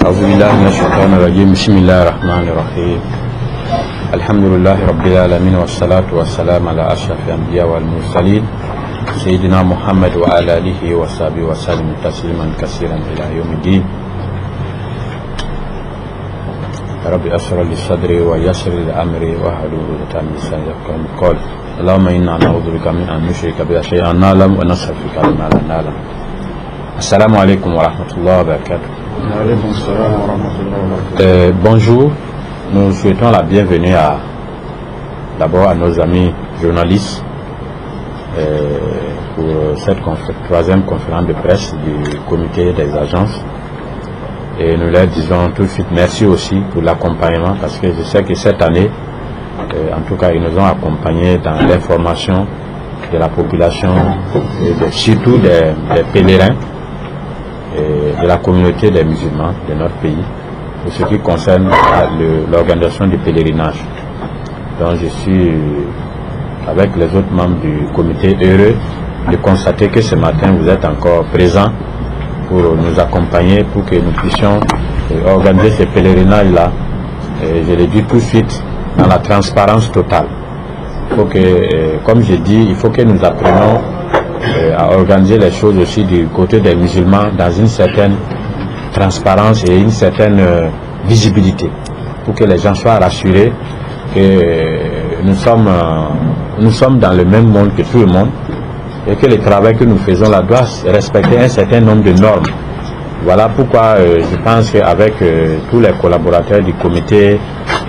أعوذ بالله من الشيطان الرجيم بسم الله الرحمن الرحيم الحمد لله رب العالمين والصلاة والسلام على أشرف الأنبياء والمرسلين سيدنا محمد وعلى آله وصحبه وسلم تسليما كثيرا إلى يوم الدين رب أسر لي صدري ويسر لي أمري واحلل عقدة من لساني يفقهوا قولي اللهم إنا نعوذ بك من أن نشرك بك شيئا نعلم ونستغفرك لما لا نعلم. Assalamu alaikum wa rahmatullahi wa barakatuh. Bonjour, nous souhaitons la bienvenue d'abord à nos amis journalistes pour cette troisième conférence de presse du comité des agences. Et nous leur disons tout de suite merci aussi pour l'accompagnement, parce que je sais que cette année, en tout cas, ils nous ont accompagnés dans l'information de la population, et surtout des pèlerins, de la communauté des musulmans de notre pays, pour ce qui concerne l'organisation du pèlerinage. Donc je suis, avec les autres membres du comité, heureux de constater que ce matin vous êtes encore présents pour nous accompagner, pour que nous puissions organiser ce pèlerinage-là. Je le dis tout de suite, dans la transparence totale. Il faut que, comme je dis, il faut que nous apprenions à organiser les choses aussi du côté des musulmans dans une certaine transparence et une certaine visibilité, pour que les gens soient rassurés que nous sommes dans le même monde que tout le monde, et que le travail que nous faisons là doit respecter un certain nombre de normes. Voilà pourquoi je pense qu'avec tous les collaborateurs du comité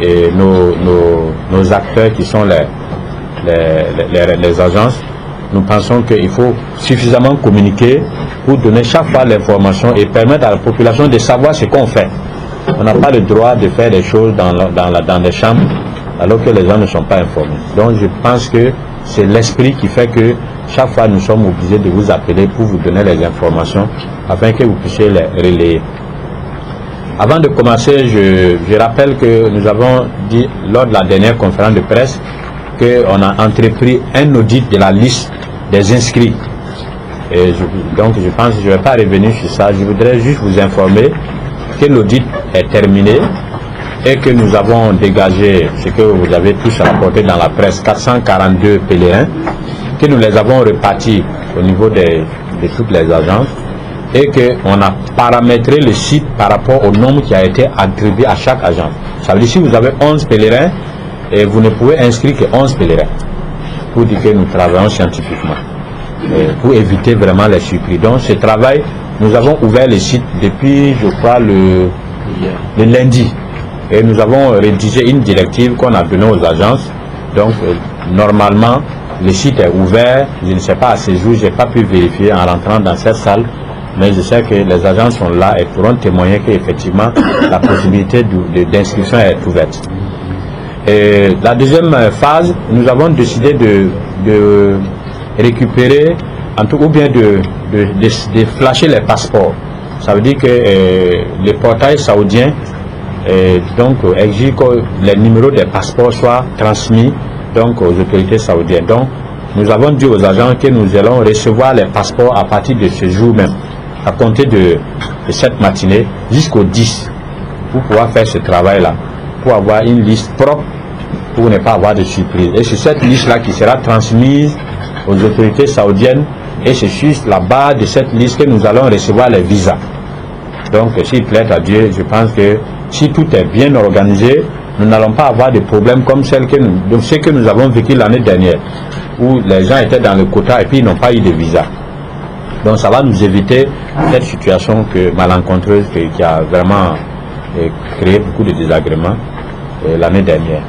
et nos acteurs qui sont les agences, nous pensons qu'il faut suffisamment communiquer pour donner chaque fois l'information et permettre à la population de savoir ce qu'on fait. On n'a pas le droit de faire des choses dans les chambres alors que les gens ne sont pas informés. Donc je pense que c'est l'esprit qui fait que chaque fois nous sommes obligés de vous appeler pour vous donner les informations afin que vous puissiez les relayer. Avant de commencer, je rappelle que nous avons dit lors de la dernière conférence de presse qu'on a entrepris un audit de la liste des inscrits. Et donc je pense que je ne vais pas revenir sur ça. Je voudrais juste vous informer que l'audit est terminé et que nous avons dégagé ce que vous avez tous rapporté dans la presse, 442 pèlerins, que nous les avons répartis au niveau de toutes les agences et qu'on a paramétré le site par rapport au nombre qui a été attribué à chaque agence. Ça veut dire si vous avez 11 pèlerins, et vous ne pouvez inscrire que 11 pèlerins, pour dire que nous travaillons scientifiquement, pour éviter vraiment les surprises. Donc ce travail, nous avons ouvert le site depuis, je crois, le lundi, et nous avons rédigé une directive qu'on a donnée aux agences. Donc normalement le site est ouvert. Je ne sais pas à ce jour, je n'ai pas pu vérifier en rentrant dans cette salle, mais je sais que les agences sont là et pourront témoigner qu'effectivement la possibilité d'inscription est ouverte. Et la deuxième phase, nous avons décidé de récupérer, en tout, ou bien de flasher les passeports. Ça veut dire que le portail saoudien donc exige que les numéros des passeports soient transmis donc aux autorités saoudiennes. Donc nous avons dit aux agents que nous allons recevoir les passeports à partir de ce jour même, à compter de cette matinée jusqu'au 10, pour pouvoir faire ce travail-là, pour avoir une liste propre, pour ne pas avoir de surprise. Et c'est cette liste-là qui sera transmise aux autorités saoudiennes, et c'est sur la base de cette liste que nous allons recevoir les visas. Donc s'il plaît à Dieu, je pense que si tout est bien organisé, nous n'allons pas avoir de problèmes comme ce que nous avons vécu l'année dernière, où les gens étaient dans le quota et puis ils n'ont pas eu de visa. Donc ça va nous éviter cette situation malencontreuse qui a vraiment créé beaucoup de désagréments l'année dernière.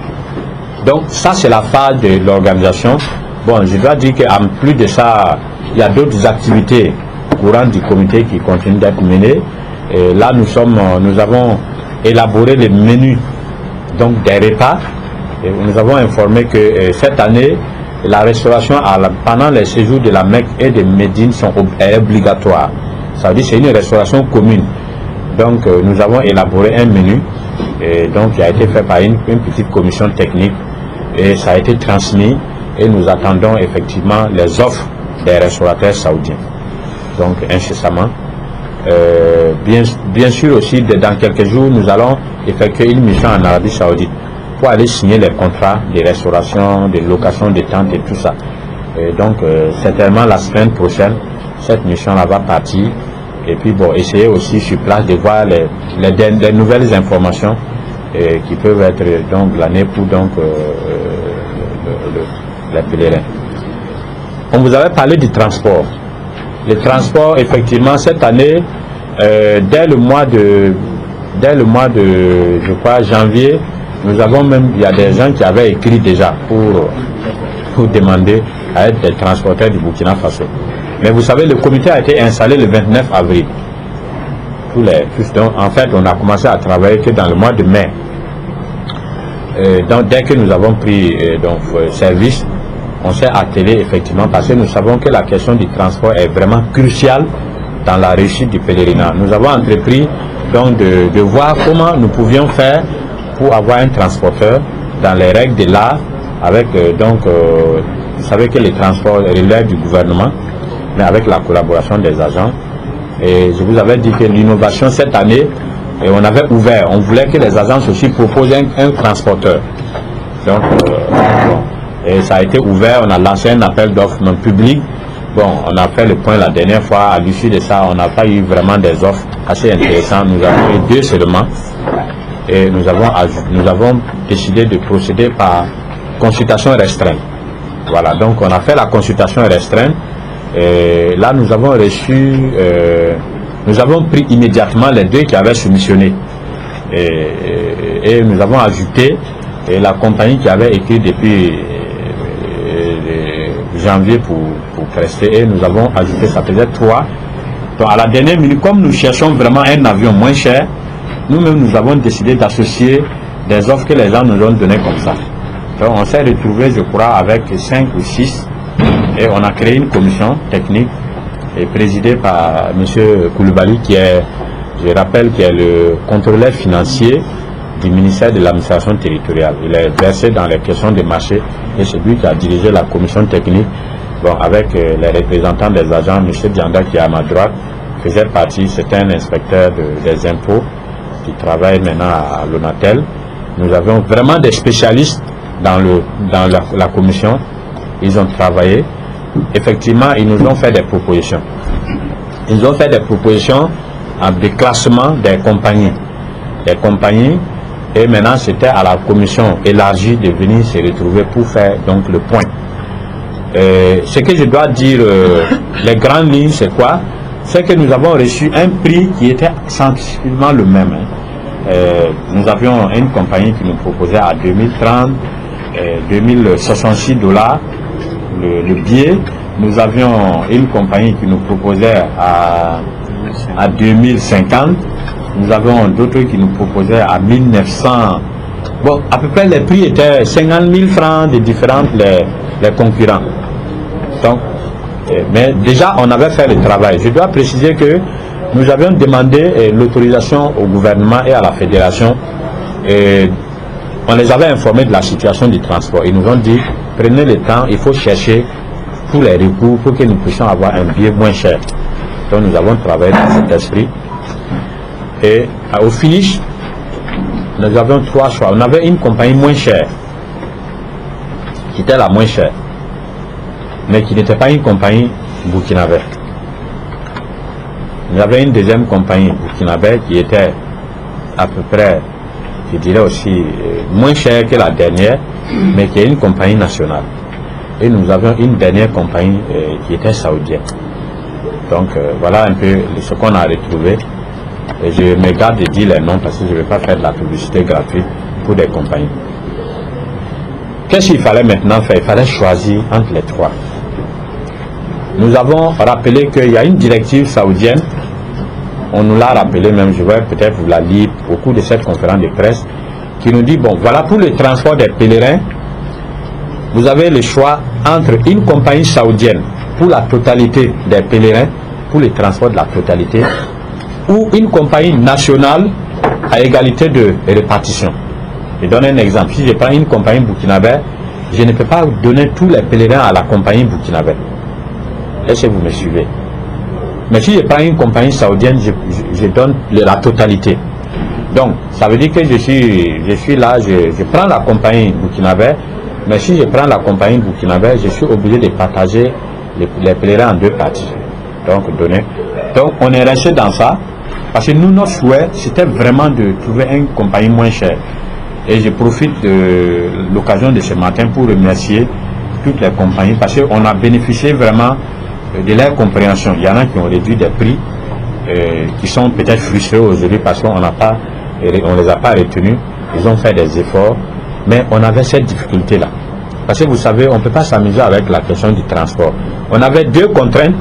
Donc ça c'est la phase de l'organisation. Bon, je dois dire qu'en plus de ça, il y a d'autres activités courantes du comité qui continuent d'être menées. Et là nous avons élaboré les menus donc des repas. Et nous avons informé que cette année la restauration pendant les séjours de la Mecque et de Médine est obligatoire. Ça veut dire que c'est une restauration commune. Donc nous avons élaboré un menu qui a été fait par une petite commission technique, et ça a été transmis, et nous attendons effectivement les offres des restaurateurs saoudiens, donc incessamment. Bien sûr aussi, dans quelques jours, nous allons effectuer une mission en Arabie Saoudite pour aller signer les contrats de restauration, de location de tentes et tout ça. Et donc, certainement la semaine prochaine, cette mission-là va partir. Et puis, bon, essayer aussi sur place de voir les nouvelles informations qui peuvent être donc glanées pour donc les pèlerins. On vous avait parlé du transport. Le transport, effectivement, cette année, dès le mois de, je crois, janvier, nous avons même, il y a des gens qui avaient écrit déjà pour demander à être des transporteurs du Burkina Faso. Mais vous savez, le comité a été installé le 29 avril. Donc, en fait, on a commencé à travailler que dans le mois de mai. Donc, dès que nous avons pris service, on s'est attelé effectivement parce que nous savons que la question du transport est vraiment cruciale dans la réussite du pèlerinage. Nous avons entrepris donc de voir comment nous pouvions faire pour avoir un transporteur dans les règles de l'art avec vous savez que les transports relèvent du gouvernement, mais avec la collaboration des agents. Et je vous avais dit que l'innovation cette année, on avait ouvert, on voulait que les agences aussi proposent un transporteur. Donc, et ça a été ouvert, on a lancé un appel d'offres non public. Bon, on a fait le point la dernière fois, à l'issue de ça, on n'a pas eu vraiment des offres assez intéressantes. Nous avons eu 2 seulement. Et nous avons décidé de procéder par consultation restreinte. Voilà, donc on a fait la consultation restreinte. Et là, nous avons reçu, nous avons pris immédiatement les 2 qui avaient soumissionné. Et nous avons ajouté la compagnie qui avait écrit depuis janvier pour prester, et nous avons ajouté, ça faisait 3. Donc à la dernière minute, comme nous cherchons vraiment un avion moins cher, nous-mêmes nous avons décidé d'associer des offres que les gens nous ont données comme ça. Donc on s'est retrouvé, je crois, avec 5 ou 6, et on a créé une commission technique et présidée par M. Koulibaly, qui est, je rappelle, qui est le contrôleur financier du ministère de l'administration territoriale. Il est versé dans les questions de marché et c'est lui qui a dirigé la commission technique, bon, avec les représentants des agents. M. Dianda, qui est à ma droite, faisait partie, c'est un inspecteur des impôts qui travaille maintenant à l'ONATEL. Nous avons vraiment des spécialistes dans la commission. Ils ont travaillé. Effectivement, ils nous ont fait des propositions. Ils ont fait des propositions de classement des compagnies. Et maintenant, c'était à la commission élargie de venir se retrouver pour faire donc le point. Ce que je dois dire, les grandes lignes, c'est quoi? C'est que nous avons reçu un prix qui était sensiblement le même. Nous avions une compagnie qui nous proposait à 2030, 2066 $ le billet. Nous avions une compagnie qui nous proposait à 2050. Nous avons d'autres qui nous proposaient à 1900. Bon, à peu près les prix étaient 50 000 francs de différents les concurrents. Donc, mais déjà on avait fait le travail. Je dois préciser que nous avions demandé l'autorisation au gouvernement et à la fédération. Et on les avait informés de la situation du transport. Ils nous ont dit, prenez le temps, il faut chercher tous les recours pour que nous puissions avoir un billet moins cher. Donc nous avons travaillé dans cet esprit. Et au finish, nous avions 3 choix. On avait une compagnie moins chère, qui était la moins chère, mais qui n'était pas une compagnie burkinabé. Nous avions une deuxième compagnie burkinabé qui était à peu près, je dirais aussi, moins chère que la dernière, mais qui est une compagnie nationale. Et nous avions une dernière compagnie qui était saoudienne. Donc voilà un peu ce qu'on a retrouvé. Et je me garde de dire les noms parce que je ne vais pas faire de la publicité gratuite pour des compagnies. Qu'est-ce qu'il fallait maintenant faire? Il fallait choisir entre les 3. Nous avons rappelé qu'il y a une directive saoudienne. On nous l'a rappelé même, je vais peut-être vous la lire au cours de cette conférence de presse, qui nous dit, bon, voilà, pour le transport des pèlerins, vous avez le choix entre une compagnie saoudienne pour la totalité des pèlerins, pour le transport de la totalité, ou une compagnie nationale à égalité de répartition. Je donne un exemple. Si je prends une compagnie burkinabé, je ne peux pas donner tous les pèlerins à la compagnie burkinabé. Est-ce que vous me suivez? Mais si je prends une compagnie saoudienne, je donne la totalité. Donc, ça veut dire que je suis là, je prends la compagnie burkinabé, mais si je prends la compagnie burkinabé, je suis obligé de partager les pèlerins en deux parties. Donc, on est resté dans ça, parce que nous, notre souhait, c'était vraiment de trouver une compagnie moins chère. Et je profite de l'occasion de ce matin pour remercier toutes les compagnies, parce qu'on a bénéficié vraiment de leur compréhension. Il y en a qui ont réduit des prix, qui sont peut-être frustrés aujourd'hui parce qu'on ne les a pas retenus. Ils ont fait des efforts, mais on avait cette difficulté-là. Parce que vous savez, on ne peut pas s'amuser avec la question du transport. On avait deux contraintes,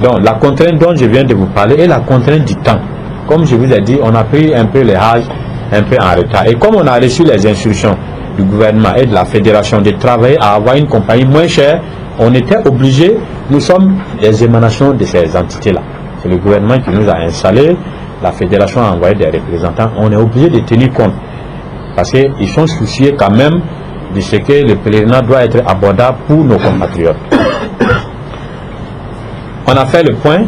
donc la contrainte dont je viens de vous parler et la contrainte du temps. Comme je vous ai dit, on a pris un peu les hages, un peu en retard. Et comme on a reçu les instructions du gouvernement et de la fédération de travailler à avoir une compagnie moins chère, on était obligés, nous sommes des émanations de ces entités-là. C'est le gouvernement qui nous a installés, la fédération a envoyé des représentants, on est obligé de tenir compte. Parce qu'ils sont souciés quand même de ce que le pèlerinage doit être abordable pour nos compatriotes. On a fait le point,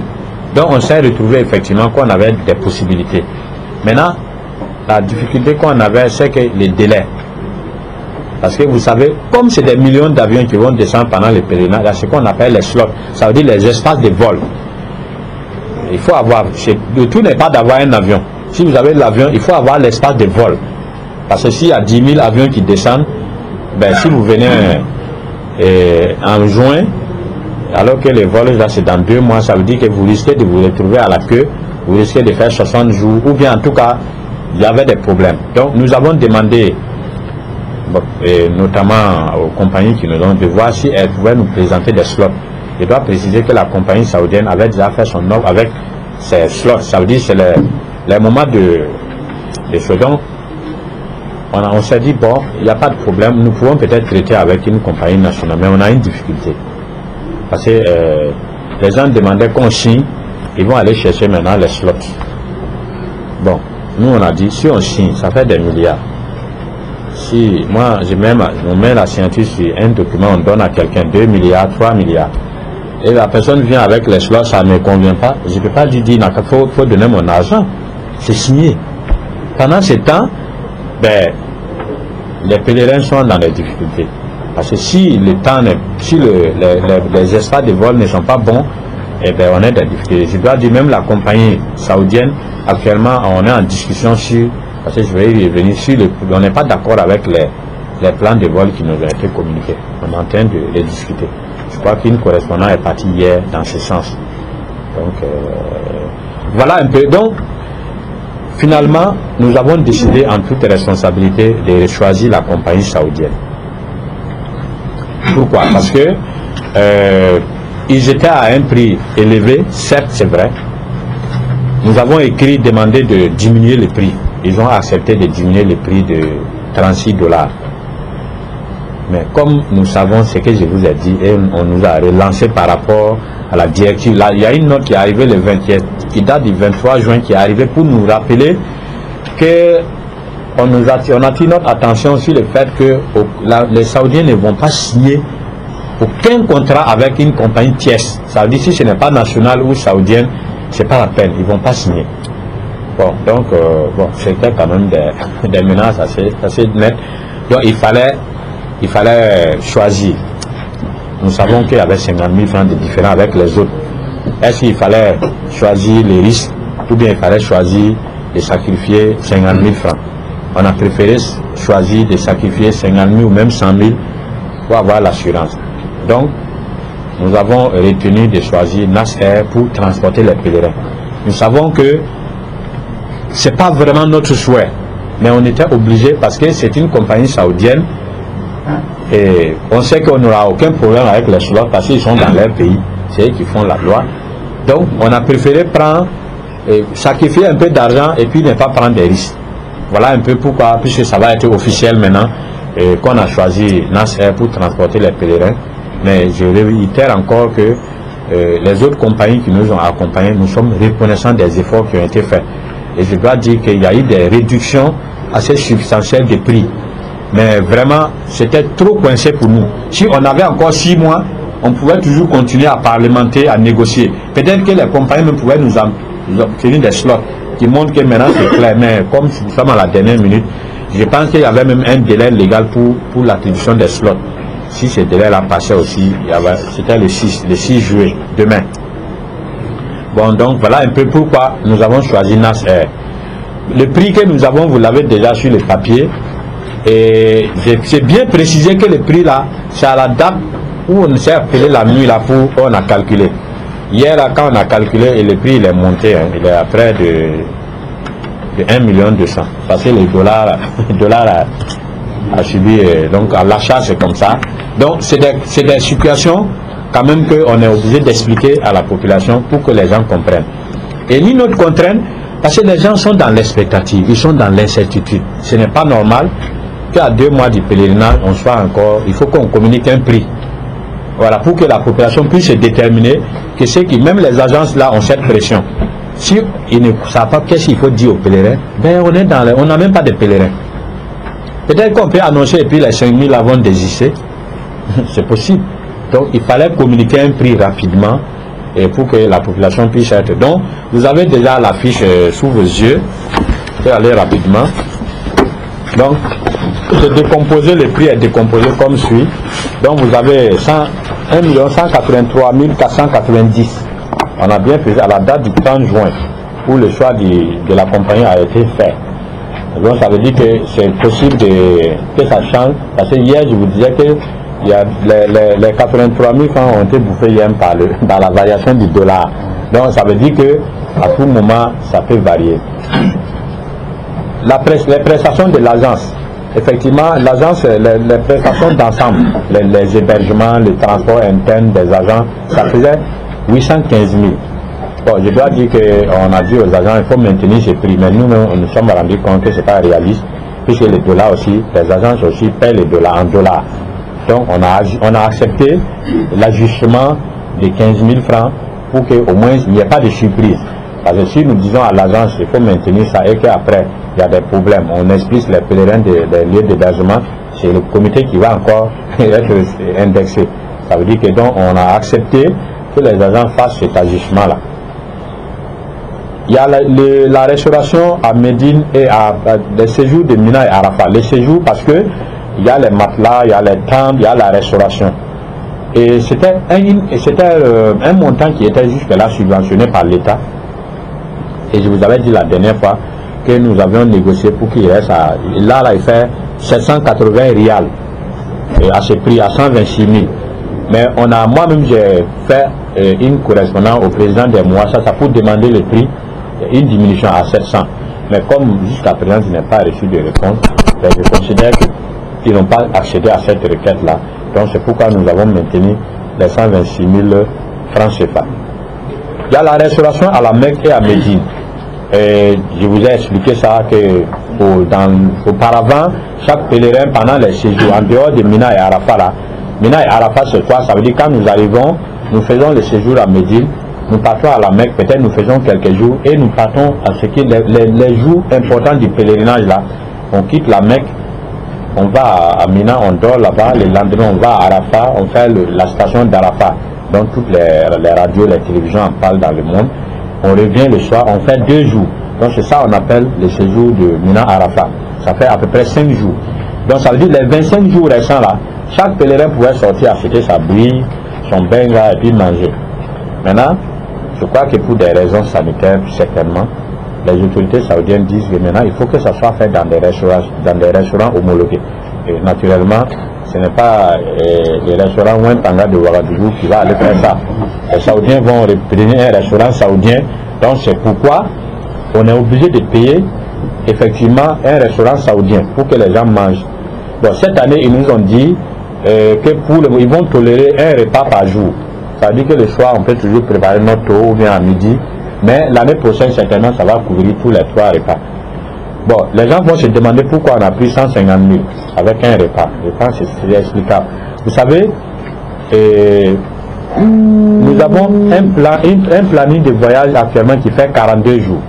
donc on s'est retrouvé effectivement qu'on avait des possibilités. Maintenant, la difficulté qu'on avait, c'est que les délais. Parce que vous savez, comme c'est des millions d'avions qui vont descendre pendant le pèlerinage, il y a ce qu'on appelle les slots, ça veut dire les espaces de vol. Il faut avoir, le tout n'est pas d'avoir un avion. Si vous avez l'avion, il faut avoir l'espace de vol. Parce que s'il y a 10 000 avions qui descendent, ben, si vous venez en juin, alors que les vols là c'est dans 2 mois, ça veut dire que vous risquez de vous retrouver à la queue, vous risquez de faire 60 jours, ou bien en tout cas, il y avait des problèmes. Donc nous avons demandé, et notamment aux compagnies qui nous ont de voir si elles pouvaient nous présenter des slots. Je dois préciser que la compagnie saoudienne avait déjà fait son offre avec ces slots. Ça veut dire que c'est les moments de ce dont on s'est dit, bon, il n'y a pas de problème, nous pouvons peut-être traiter avec une compagnie nationale, mais on a une difficulté. Parce que les gens demandaient qu'on signe, ils vont aller chercher maintenant les slots. Bon, nous on a dit, si on signe, ça fait des milliards. Si moi, on met la signature sur un document, on donne à quelqu'un 2 milliards, 3 milliards. Et la personne vient avec les slots, ça ne me convient pas. Je ne peux pas lui dire, il faut donner mon argent. C'est signé. Pendant ce temps, ben, les pèlerins sont dans des difficultés. Parce que si le temps, les espaces de vol ne sont pas bons, eh ben, on est dans des difficultés. Je dois dire, même la compagnie saoudienne, actuellement, on est en discussion sur, parce que je vais y revenir, on n'est pas d'accord avec les plans de vol qui nous ont été communiqués. On est en train de les discuter. Je crois qu'une correspondante est partie hier dans ce sens. Donc, voilà un peu. Donc, finalement, nous avons décidé en toute responsabilité de choisir la compagnie saoudienne. Pourquoi? Parce que ils étaient à un prix élevé, certes c'est vrai. Nous avons écrit, demandé de diminuer le prix. Ils ont accepté de diminuer le prix de 36 $. Mais comme nous savons ce que je vous ai dit, et on nous a relancé par rapport à la directive, là, il y a une note qui est arrivée le 27, qui date du 23 juin, qui est arrivée pour nous rappeler que on attire notre attention sur le fait que les Saoudiens ne vont pas signer aucun contrat avec une compagnie tierce. Ça veut dire si ce n'est pas national ou saoudienne, c'est pas la peine, ils ne vont pas signer. Bon, donc, c'était quand même des menaces assez nettes. Donc, il fallait choisir. Nous savons qu'il y avait 50 000 francs de différence avec les autres. Est-ce qu'il fallait choisir les risques ou bien il fallait choisir de sacrifier 50 000 francs? On a préféré choisir de sacrifier 50 000 ou même 100 000 pour avoir l'assurance. Donc, nous avons retenu de choisir Nas Air pour transporter les pèlerins. Nous savons que ce n'est pas vraiment notre souhait, mais on était obligé parce que c'est une compagnie saoudienne et on sait qu'on n'aura aucun problème avec les slots parce qu'ils sont dans leur pays, c'est eux qui font la loi. Donc, on a préféré sacrifier un peu d'argent et puis ne pas prendre des risques. Voilà un peu pourquoi, puisque ça va être officiel maintenant, qu'on a choisi Nas Air pour transporter les pèlerins. Mais je réitère encore que les autres compagnies qui nous ont accompagnés, nous sommes reconnaissants des efforts qui ont été faits. Et je dois dire qu'il y a eu des réductions assez substantielles de prix. Mais vraiment, c'était trop coincé pour nous. Si on avait encore 6 mois, on pouvait toujours continuer à parlementer, à négocier. Peut-être que les compagnies même pouvaient nous obtenir des slots qui montrent que maintenant c'est clair. Mais comme nous sommes à la dernière minute, je pense qu'il y avait même un délai légal pour l'attribution des slots. Si ce délai-là passait aussi, c'était le 6 juillet, demain. Bon, donc voilà un peu pourquoi nous avons choisi NAS Air. Le prix que nous avons, vous l'avez déjà sur le papier. Et j'ai bien précisé que le prix là, c'est à la date où on s'est appelé la nuit là, on a calculé. Hier là, quand on a calculé, et le prix il est monté, hein, il est à près de 1,2 million. Parce que le dollar a subi, donc à l'achat c'est comme ça. Donc c'est des situations quand même qu'on est obligé d'expliquer à la population pour que les gens comprennent. Et ni notre contrainte, parce que les gens sont dans l'expectative, ils sont dans l'incertitude. Ce n'est pas normal qu'à 2 mois du pèlerinage, on soit encore, il faut qu'on communique un prix. Voilà, pour que la population puisse se déterminer que c'est que même les agences là ont cette pression. Si ils ne savent pas qu'est-ce qu'il faut dire aux pèlerins, ben on n'a même pas de pèlerins. Peut-être qu'on peut annoncer et puis les 5000 vont désister. C'est possible. Donc il fallait communiquer un prix rapidement et pour que la population puisse être. Donc vous avez déjà la fiche sous vos yeux. Je vais aller rapidement. Donc c'est décomposé, le prix est décomposé comme suit. Donc vous avez 1 183 490. On a bien fait à la date du 30 juin où le choix de la compagnie a été fait. Donc ça veut dire que c'est possible que ça change. Parce que hier je vous disais que il y a les 83 000 francs ont été bouffés hier dans la variation du dollar. Donc ça veut dire que à tout moment ça peut varier. Les prestations de l'agence. Effectivement, l'agence, les prestations d'ensemble, les hébergements, le transport interne des agents, ça faisait 815 000. Bon, je dois dire qu'on a dit aux agents il faut maintenir ce prix, mais nous nous sommes rendus compte que ce n'est pas réaliste, puisque les dollars aussi, les agences aussi paient les dollars en dollars. Donc on a accepté l'ajustement de 15 000 francs pour qu'au moins il n'y ait pas de surprise. Parce que si nous disons à l'agence qu'il faut maintenir ça et qu'après il y a des problèmes, on explique les pèlerins des lieux d'hébergement, c'est le comité qui va encore être indexé. Ça veut dire que donc on a accepté que les agents fassent cet ajustement-là. Il y a la restauration à Médine et les séjours de Mina et Arafat. Les séjours parce que il y a les matelas, il y a les tentes, il y a la restauration. Et c'était un montant qui était jusque-là subventionné par l'État. Et je vous avais dit la dernière fois que nous avions négocié pour qu'il reste à... Là, il fait 780 rials à ce prix, à 126 000. Mais moi-même, j'ai fait une correspondance au président des Mouassa pour demander le prix, une diminution à 700. Mais comme jusqu'à présent, je n'ai pas reçu de réponse, je considère qu'ils n'ont pas accédé à cette requête-là. Donc c'est pourquoi nous avons maintenu les 126 000 francs CFA. Il y a la restauration à la Mecque et à Médine. Et je vous ai expliqué ça que auparavant, chaque pèlerin pendant les séjours, en dehors de Mina et Arafat là, Mina et Arafat c'est quoi? Ça veut dire quand nous arrivons, nous faisons le séjour à Médine, nous partons à la Mecque, peut-être nous faisons quelques jours et nous partons à ce qui est les jours importants du pèlerinage là. On quitte la Mecque, on va à Mina, on dort là-bas, le lendemain on va à Arafat, on fait la station d'Arafat. Donc toutes les radios, les télévisions en parlent dans le monde. On revient le soir, on fait 2 jours. Donc c'est ça on appelle le séjour de Mina Arafat. Ça fait à peu près 5 jours. Donc ça veut dire les 25 jours restants là, chaque pèlerin pouvait sortir acheter sa bouillie, son benga et puis manger. Maintenant, je crois que pour des raisons sanitaires, certainement, les autorités saoudiennes disent que maintenant il faut que ça soit fait dans des restaurants homologués. Et naturellement, ce n'est pas les restaurants Ouentanga de Ouagadougou qui va aller faire ça. Les Saoudiens vont reprendre un restaurant saoudien. Donc c'est pourquoi on est obligé de payer effectivement un restaurant saoudien pour que les gens mangent. Bon, cette année, ils nous ont dit ils vont tolérer un repas par jour. Ça veut dire que le soir, on peut toujours préparer notre tour ou bien à midi. Mais l'année prochaine, certainement, ça va couvrir tous les 3 repas. Bon, les gens vont se demander pourquoi on a pris 150 000 avec un repas. Je pense que c'est explicable. Vous savez, nous avons un planning de voyage actuellement qui fait 42 jours.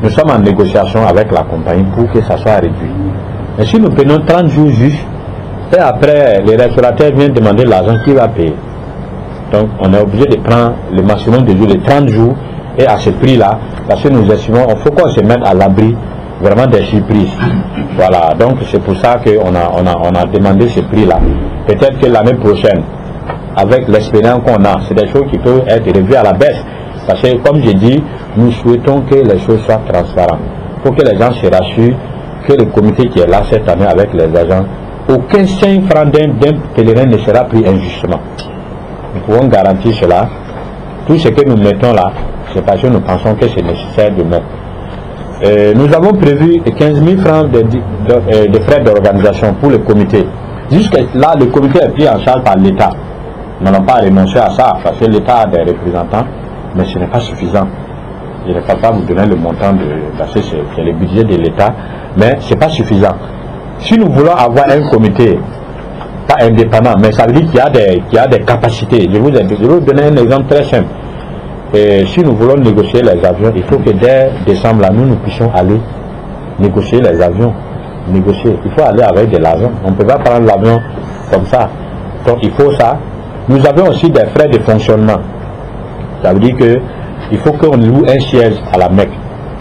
Nous sommes en négociation avec la compagnie pour que ça soit réduit. Mais si nous prenons 30 jours juste, Et après, les restaurateurs viennent demander l'argent, qui va payer. Donc on est obligé de prendre le maximum de jours, de 30 jours, et à ce prix-là, parce que nous estimons, il faut qu'on se mette à l'abri vraiment des surprises. Voilà, donc c'est pour ça qu'on a demandé ce prix-là. Peut-être que l'année prochaine, avec l'expérience qu'on a, c'est des choses qui peuvent être revues à la baisse. Parce que comme j'ai dit, nous souhaitons que les choses soient transparentes. Pour que les gens se rassurent que le comité qui est là cette année avec les agents, aucun 5 francs d'un pèlerin ne sera pris injustement. Nous pouvons garantir cela. Tout ce que nous mettons là, c'est parce que nous pensons que c'est nécessaire de mettre. Nous avons prévu 15 000 francs de frais d'organisation pour le comité. Jusqu'à là, le comité est pris en charge par l'État. Nous n'allons pas renoncer à ça parce que l'État a des représentants, mais ce n'est pas suffisant. Je ne peux pas vous donner le montant parce que c'est le budget de l'État, mais ce n'est pas suffisant. Si nous voulons avoir un comité, pas indépendant, mais ça veut dire qu'il y a des capacités. Je vais vous donner un exemple très simple. Et si nous voulons négocier les avions, il faut que dès décembre, là, nous puissions aller négocier les avions. Négocier. Il faut aller avec de l'argent. On ne peut pas prendre l'avion comme ça. Donc il faut ça. Nous avons aussi des frais de fonctionnement. Ça veut dire qu'il faut qu'on loue un siège à la Mecque.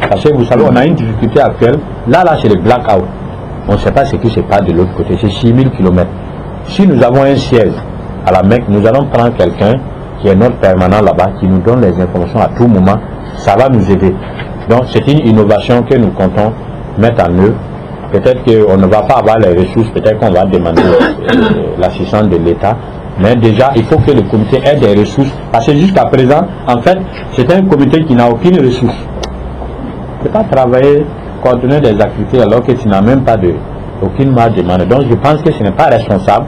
Parce que vous savez, on a une difficulté actuelle. Là, c'est le blackout. On ne sait pas ce qui se passe de l'autre côté. C'est 6000 km. Si nous avons un siège à la Mecque, nous allons prendre quelqu'un qui est notre permanent là-bas, qui nous donne les informations à tout moment. Ça va nous aider. Donc c'est une innovation que nous comptons mettre en œuvre. Peut-être qu'on ne va pas avoir les ressources, peut-être qu'on va demander l'assistance de l'État. Mais déjà, il faut que le comité ait des ressources. Parce que jusqu'à présent, en fait, c'est un comité qui n'a aucune ressource. Tu ne peux pas travailler, coordonner des activités alors que tu n'as même pas aucune marge de manœuvre. Donc je pense que ce n'est pas responsable.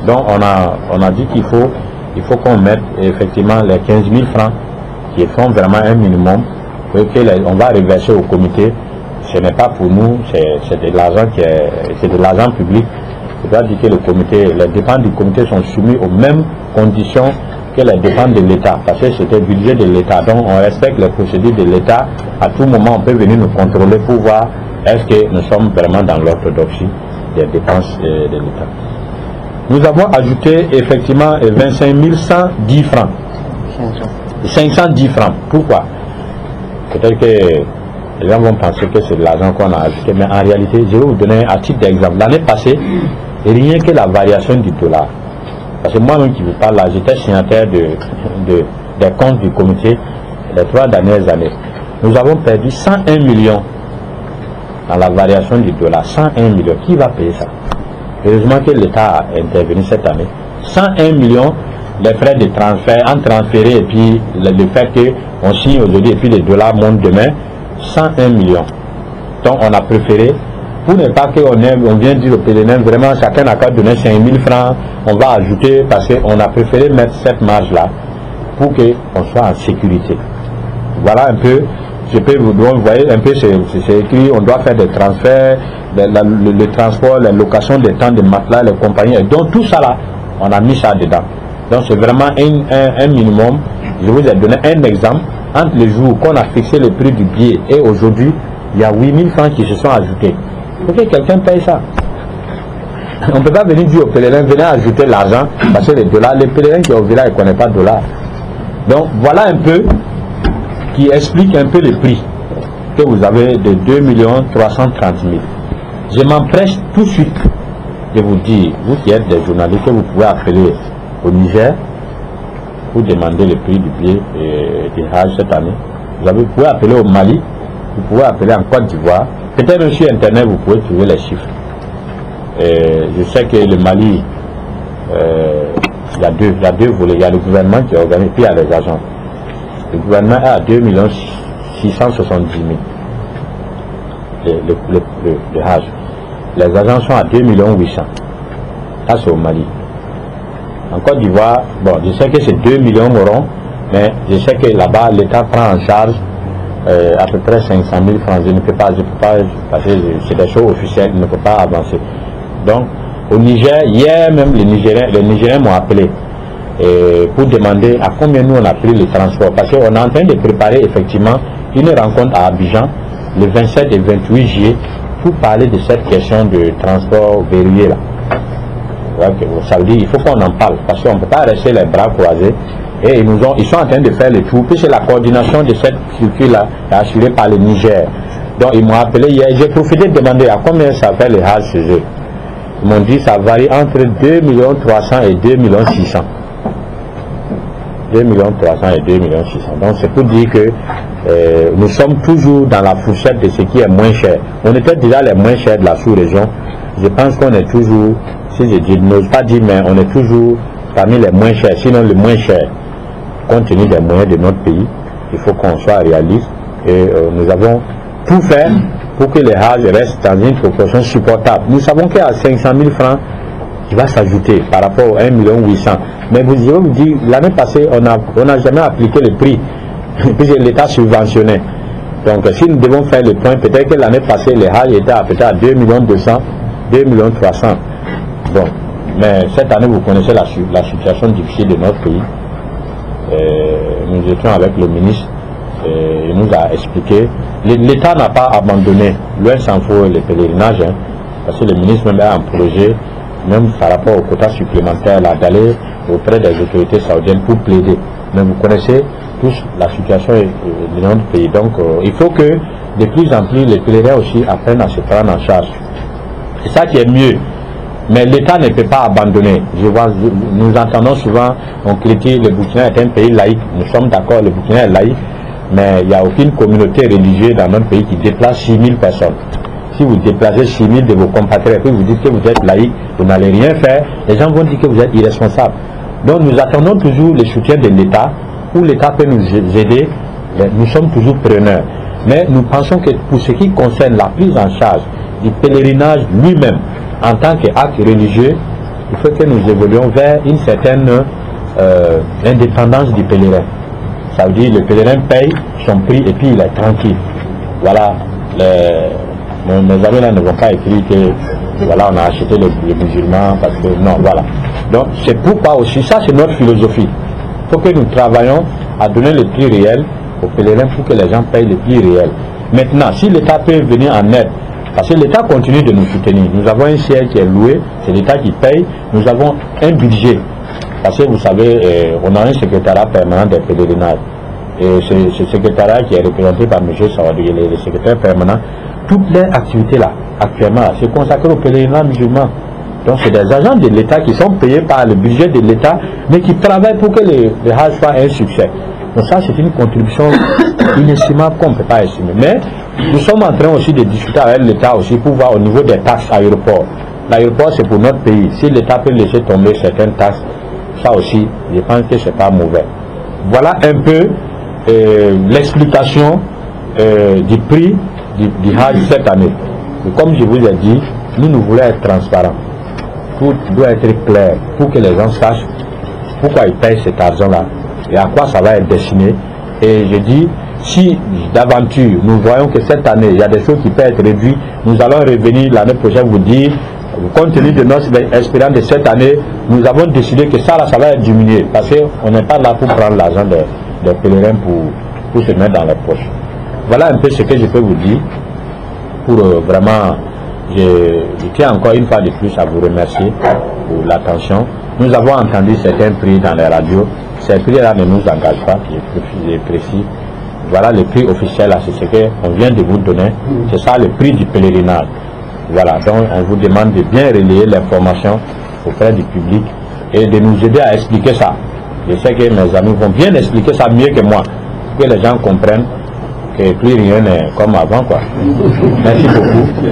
Donc on a dit qu'il faut qu'on mette effectivement les 15 000 francs qui font vraiment un minimum. On va reverser au comité. Ce n'est pas pour nous, c'est de l'argent public. Je dois dire que le comité, les dépenses du comité sont soumises aux mêmes conditions que les dépenses de l'État, parce que c'est le budget de l'État. Donc on respecte les procédures de l'État. À tout moment, on peut venir nous contrôler pour voir est-ce que nous sommes vraiment dans l'orthodoxie des dépenses de l'État. Nous avons ajouté effectivement 25 110 francs. 510 francs. Pourquoi? Peut-être que les gens vont penser que c'est de l'argent qu'on a ajouté, mais en réalité, je vais vous donner un titre d'exemple. L'année passée, rien que la variation du dollar. Parce que moi-même qui vous parle là, j'étais signataire des comptes du comité les 3 dernières années. Nous avons perdu 101 millions dans la variation du dollar. 101 millions. Qui va payer ça? Heureusement que l'État a intervenu cette année. 101 millions, les frais de transfert, en transféré et puis le fait qu'on signe aujourd'hui et puis les dollars montent demain, 101 millions. Donc on a préféré, pour ne pas qu'on vient dire au pèlerin, vraiment chacun n'a qu'à donner 5 000 francs, on va ajouter parce qu'on a préféré mettre cette marge-là pour qu'on soit en sécurité. Voilà un peu, vous voyez un peu, c'est écrit, on doit faire des transferts, le transport, la location des temps de matelas, les compagnies, et donc tout ça là, on a mis ça dedans. Donc c'est vraiment un minimum. Je vous ai donné un exemple. Entre les jours qu'on a fixé le prix du billet et aujourd'hui, il y a 8 000 francs qui se sont ajoutés. Il faut que quelqu'un paye ça. On ne peut pas venir dire au pèlerin, venez ajouter l'argent, parce que les dollars, les pèlerins qui sont au village ne connaissent pas de dollars. Donc voilà un peu, qui explique un peu le prix que vous avez de 2 330 000. Je m'empresse tout de suite de vous dire, vous qui êtes des journalistes, que vous pouvez appeler au Niger, pour demander le prix du billet du Hajj cette année. Vous pouvez appeler au Mali, vous pouvez appeler en Côte d'Ivoire. Peut-être même sur Internet, vous pouvez trouver les chiffres. Je sais que le Mali, il y a deux volets. Il y a le gouvernement qui organise, puis il y a les agents. Le gouvernement est à 2 670 000 le Hajj. Les agents sont à 2 800 000. Ça, c'est au Mali. En Côte d'Ivoire, bon, je sais que c'est 2 millions morons, mais je sais que là-bas, l'État prend en charge à peu près 500 000 francs. Je ne peux pas, parce que c'est des choses officielles, il ne peut pas avancer. Donc, au Niger, hier même, les Nigériens m'ont appelé pour demander à combien nous on a pris le transport. Parce qu'on est en train de préparer effectivement une rencontre à Abidjan, le 27 et 28 juillet, pour parler de cette question de transport verrouillé là. Ça veut dire qu'il faut qu'on en parle, parce qu'on ne peut pas rester les bras croisés. Et ils sont en train de faire le tout, puisque la coordination de cette structure-là est assurée par le Niger. Donc ils m'ont appelé hier, j'ai profité de demander à combien ça fait les Hajj chez eux. Ils m'ont dit que ça varie entre 2 300 000 et 2 600 000. 2 300 000 et 2 600 000. Donc c'est pour dire que nous sommes toujours dans la fourchette de ce qui est moins cher. On était déjà les moins chers de la sous-région. Je pense qu'on est toujours, si je n'ose pas dire, mais on est toujours parmi les moins chers, sinon le moins cher. Compte tenu des moyens de notre pays, il faut qu'on soit réaliste. Et nous avons tout fait pour que les Hajj restent dans une proportion supportable. Nous savons qu'il y a 500 000 francs qui va s'ajouter par rapport aux 1 800 000. Mais je vais vous dire, l'année passée, on n'a jamais appliqué le prix, puisque l'État subventionnait. Donc si nous devons faire le point, peut-être que l'année passée, les Hajj étaient peut-être à 2 200 000, 2 300 000. Bon, mais cette année, vous connaissez la situation difficile de notre pays. Nous étions avec le ministre, il nous a expliqué. L'État n'a pas abandonné, loin s'en faut, le pèlerinage, hein, parce que le ministre même a un projet, même par rapport au quota supplémentaire, d'aller auprès des autorités saoudiennes pour plaider. Mais vous connaissez tous la situation de notre pays. Donc il faut que de plus en plus les pèlerins aussi apprennent à se prendre en charge. C'est ça qui est mieux. Mais l'État ne peut pas abandonner. Nous entendons souvent, on critique le Burkina est un pays laïque. Nous sommes d'accord, le Burkina est laïque, mais il n'y a aucune communauté religieuse dans notre pays qui déplace 6 000 personnes. Si vous déplacez 6 000 de vos compatriotes et vous dites que vous êtes laïque, vous n'allez rien faire, les gens vont dire que vous êtes irresponsable. Donc nous attendons toujours le soutien de l'État, où l'État peut nous aider. Nous sommes toujours preneurs. Mais nous pensons que pour ce qui concerne la prise en charge du pèlerinage lui-même, en tant qu'acte religieux, il faut que nous évoluions vers une certaine indépendance du pèlerin. Ça veut dire que le pèlerin paye son prix et puis il est tranquille. Voilà, mes amis là ne vont pas écrire que voilà, on a acheté les musulmans parce que non, voilà. Donc c'est pourquoi aussi, ça c'est notre philosophie. Il faut que nous travaillions à donner le prix réel aux pèlerins pour que les gens payent le prix réel. Maintenant, si l'État peut venir en aide, parce que l'État continue de nous soutenir. Nous avons un siège qui est loué, c'est l'État qui paye. Nous avons un budget. Parce que vous savez, on a un secrétariat permanent des pèlerinages. Et ce secrétariat qui est représenté par M. Sawadou, il est le secrétaire permanent. Toutes les activités là, actuellement, c'est consacré aux pèlerinages musulmans. Donc c'est des agents de l'État qui sont payés par le budget de l'État, mais qui travaillent pour que le Hajj soit un succès. Donc ça c'est une contribution inestimable qu'on ne peut pas estimer. Mais nous sommes en train aussi de discuter avec l'État aussi pour voir au niveau des taxes aéroports. L'aéroport c'est pour notre pays. Si l'État peut laisser tomber certaines taxes, ça aussi, je pense que c'est pas mauvais. Voilà un peu l'explication du prix du Hajj cette année. Et comme je vous ai dit, nous voulons être transparents. Tout doit être clair pour que les gens sachent pourquoi ils payent cet argent-là et à quoi ça va être destiné. Et je dis, si d'aventure nous voyons que cette année il y a des choses qui peuvent être réduites, nous allons revenir l'année prochaine vous dire, compte tenu de notre expérience de cette année, nous avons décidé que ça va être diminué parce qu'on n'est pas là pour prendre l'argent des pèlerins pour se mettre dans les poches. Voilà un peu ce que je peux vous dire pour vraiment, je tiens encore une fois de plus à vous remercier pour l'attention. Nous avons entendu certains prix dans les radios. Ces prix-là ne nous engagent pas, je précise. Voilà le prix officiel, c'est ce qu'on vient de vous donner. C'est ça le prix du pèlerinage. Voilà, donc on vous demande de bien relayer l'information auprès du public et de nous aider à expliquer ça. Je sais que mes amis vont bien expliquer ça mieux que moi, pour que les gens comprennent que plus rien n'est comme avant, quoi. Merci beaucoup.